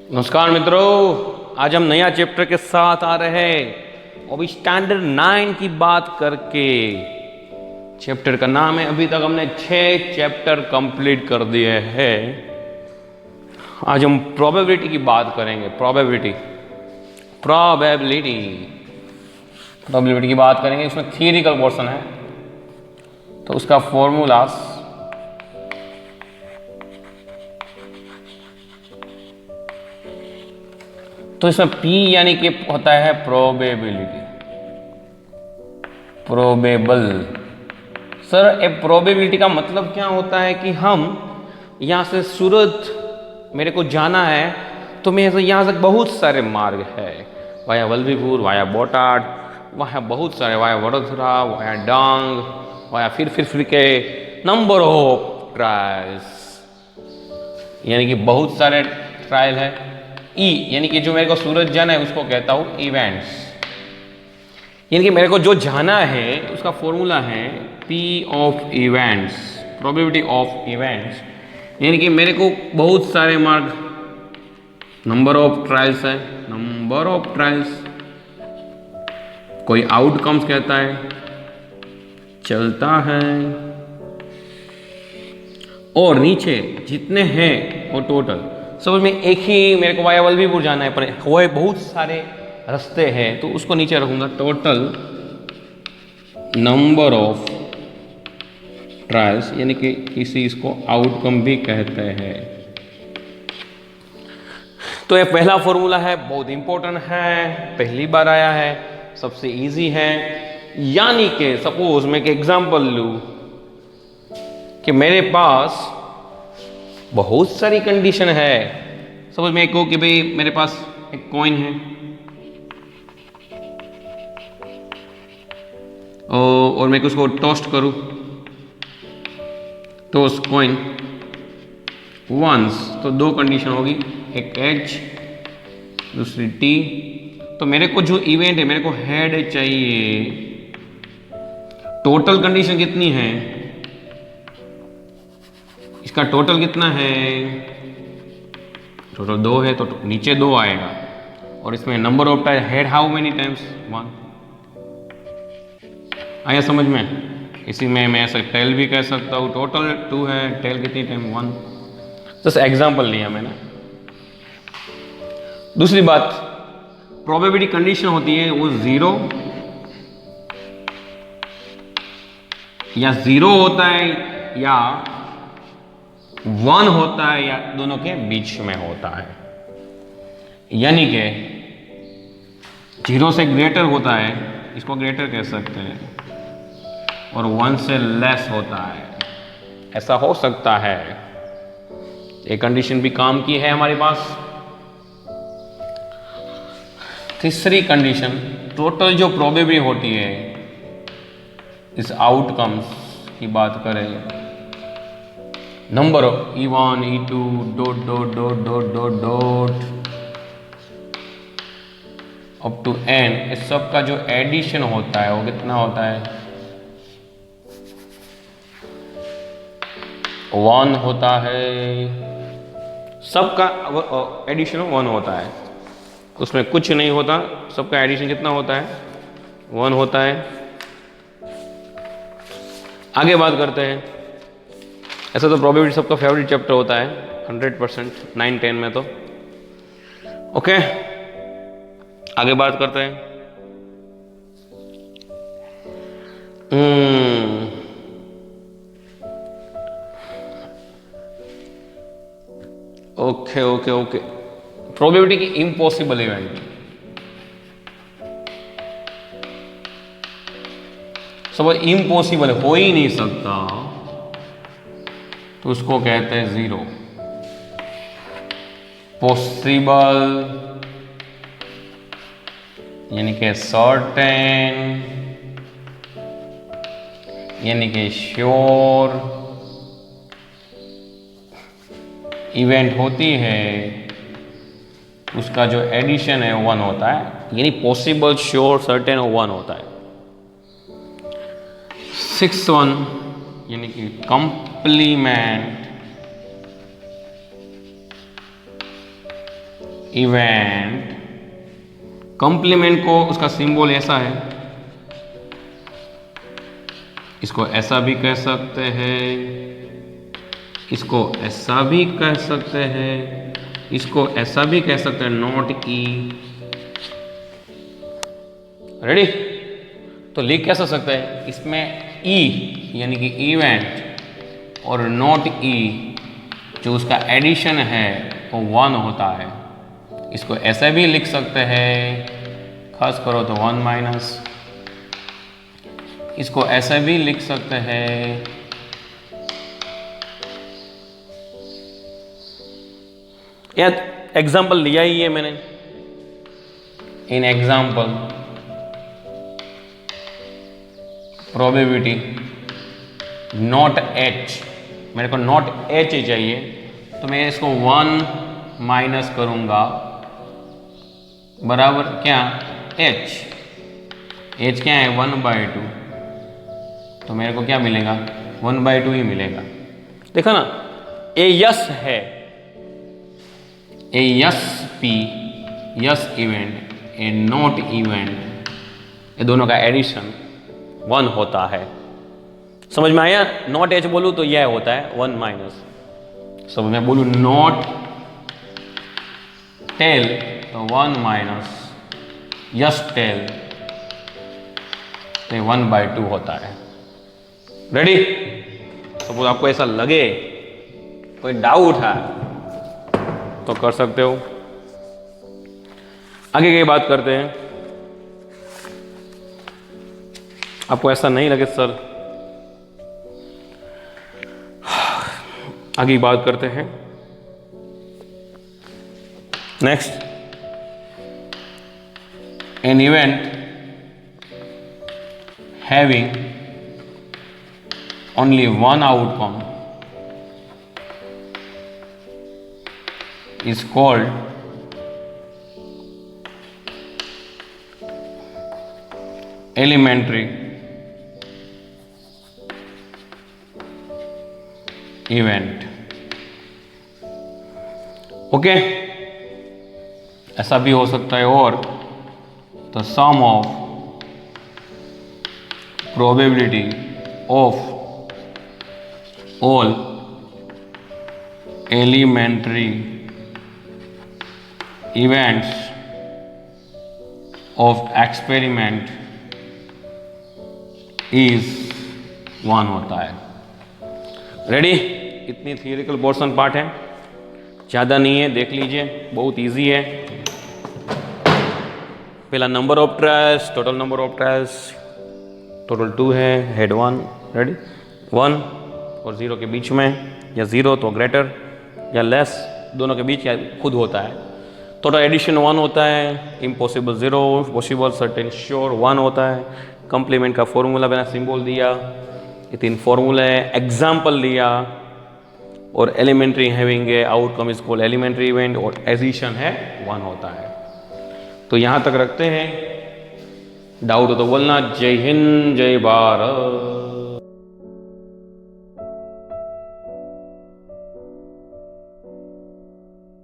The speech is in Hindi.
नमस्कार मित्रों, आज हम नया चैप्टर के साथ आ रहे हैं। अभी स्टैंडर्ड 9 की बात करके। चैप्टर का नाम है, अभी तक हमने 6 चैप्टर कंप्लीट कर दिए हैं। आज हम प्रोबेबिलिटी की बात करेंगे। प्रोबेबिलिटी की बात करेंगे। इसमें थियरिकल पोर्शन है, तो उसका फॉर्मूलास तो इसमें P यानी कि होता है प्रोबेबिलिटी, प्रोबेबल। सर, ए प्रोबेबिलिटी का मतलब क्या होता है कि हम यहाँ से सूरत मेरे को जाना है, तो मेरे यहाँ से बहुत सारे मार्ग है, वाया वल्लभीपुर, वाया बोटाड, वहाँ बहुत सारे, वाया वडोदरा, वाया डांग, वाया फिर के नंबर ऑफ ट्रायल्स, यानी कि बहुत सारे ट्रायल है। ई यानी कि जो मेरे को सूरत जाना है उसको कहता हूँ इवेंट्स, यानी कि मेरे को जो जाना है उसका फॉर्मूला है P of events, probability of events, यानी कि मेरे को बहुत सारे मार्ग, नंबर ऑफ ट्रायल्स है, नंबर ऑफ ट्रायल्स, कोई आउटकम्स कहता है, चलता है, और नीचे जितने हैं वो टोटल। समझ में, एक ही मेरे को वाया वल्लभीपुर जाना है, पर वो बहुत सारे रास्ते हैं, तो उसको नीचे रखूंगा, टोटल नंबर ऑफ ट्रायल्स, यानी कि किसी इसको आउटकम भी कहते हैं। तो ये पहला फॉर्मूला है, बहुत इंपॉर्टेंट है, पहली बार आया है, सबसे इजी है। यानी कि सपोज मैं एक एग्जांपल लूं कि मेरे पास बहुत सारी कंडीशन है। सपोज मैं कहूं कि भाई मेरे पास एक कॉइन है और मैं उसको टोस्ट करूं, टोस्ट कॉइन वंस, तो दो कंडीशन होगी, एक एच, दूसरी टी। तो मेरे को जो इवेंट है, मेरे को हेड चाहिए। टोटल कंडीशन कितनी है, इसका टोटल कितना है, टोटल 2 है, तो नीचे 2 आएगा। और इसमें number of time head, how many times, 1। आया समझ में? इसी में मैं ऐसा टेल भी कह सकता हूँ, टोटल 2 है, टेल कितनी टाइम, 1। जस्ट एग्जाम्पल लिया मैंने। दूसरी बात, प्रोबेबिलिटी कंडीशन होती है वो 0 या 0 होता है या 1 होता है, या दोनों के बीच में होता है। यानी कि 0 से ग्रेटर होता है, इसको ग्रेटर कह सकते हैं, और 1 से लेस होता है, ऐसा हो सकता है। एक कंडीशन भी काम की है हमारे पास। तीसरी कंडीशन, टोटल जो प्रोबेबिलिटी होती है इस आउटकम्स की बात करें, number of E1, E2 dot dot dot dot dot dot up to n, इस सब का जो एडिशन होता है वो कितना होता है, 1 होता है। सबका एडिशन 1 होता है, उसमें कुछ नहीं होता, सबका एडिशन कितना होता है, 1 होता है। आगे बात करते हैं। ऐसा तो प्रोबेबिलिटी सबका फेवरेट चैप्टर होता है 100%, 9-10 में तो। ओके, आगे बात करते हैं। ओके ओके ओके, प्रोबेबिलिटी की इम्पॉसिबल इवेंट। सब इम्पॉसिबल, हो ही नहीं सकता, तो उसको कहते हैं 0। पॉसिबल यानी कि सर्टेन, यानी कि श्योर इवेंट होती है, उसका जो एडिशन है 1 होता है, यानी पॉसिबल, श्योर, सर्टेन 1 होता है। 6th वन यानी कि कंप्लीमेंट, इवेंट। कंप्लीमेंट को उसका सिंबल ऐसा है, इसको ऐसा भी कह सकते हैं, इसको ऐसा भी कह सकते हैं, इसको ऐसा भी कह सकते हैं, नॉट ई। रेडी? तो लिख कैसा सकते हैं इसमें, ई यानी कि इवेंट और नॉट ई जो उसका एडिशन है वो 1 होता है। इसको ऐसे भी लिख सकते हैं, खास करो तो 1 माइनस। इसको ऐसे भी लिख सकते हैं, यार एग्जाम्पल लिया ही है मैंने। In example probability not H, मेरे को नॉट एच ही चाहिए, तो मैं इसको 1 माइनस करूंगा बराबर क्या, एच। एच क्या है, 1/2, तो मेरे को क्या मिलेगा, 1/2 ही मिलेगा। देखो ना, ए यस है, ए यस पी, यस इवेंट, ए नॉट इवेंट, ये दोनों का एडिशन 1 होता है। समझ में आया? नॉट एच बोलूं तो यह होता है 1 माइनस। सब मैं बोलूं नॉट टेल तो 1 माइनस यस टेल तो 1/2 होता है। रेडी? सपोज आपको ऐसा लगे, कोई डाउट है तो कर सकते हो। आगे की बात करते हैं। आपको ऐसा नहीं लगे सर, आगे की बात करते हैं। Next, an event having only one outcome is called elementary event। Okay, ऐसा भी हो सकता है। और the sum of probability of all elementary events of experiment is 1 होता है। रेडी? इतनी थियरिकल पोर्शन पार्ट है, ज़्यादा नहीं है, देख लीजिए, बहुत इजी है। पहला number of trials, total number of trials total 2 है, हेड 1। रेडी? 1 और 0 के बीच में, या 0 तो ग्रेटर या लेस, दोनों के बीच या खुद होता है। टोटल एडिशन 1 होता है, इम्पॉसिबल 0, पॉसिबल सर्टेन श्योर 1 होता है। कंप्लीमेंट का फॉर्मूला मैंने सिंबल दिया, ये 3 फॉर्मूला है, एग्जाम्पल दिया, और एलिमेंट्री हैविंग है, outcome is called elementary event, और एडिशन है 1 होता है। तो यहाँ तक रखते हैं, डाउट हो तो बोलना। जय हिंद, जय भारत।